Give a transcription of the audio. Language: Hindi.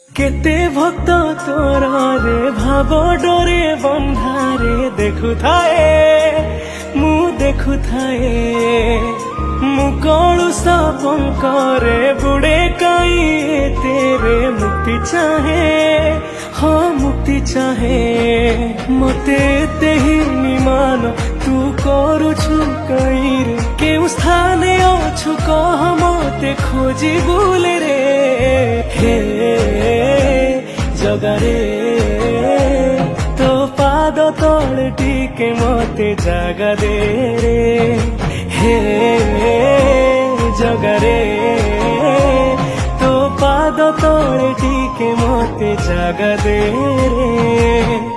केते भक्त तोर रे भाव डोरे बंधारे देखु थाए मु देखु थाए मु कलुषा पंकरे बुड़े कई तेरे मुक्ति चाहे हाँ मुक्ति चाहे मते ते ही निमान तू करुछु कई रे केउ स्थाने अछु कह मते खोजी बुले रे हे जगारे तो पाद तले टिके मते जागा दे रे हे जगारे तो पाद तले टिके मते जागा दे रे।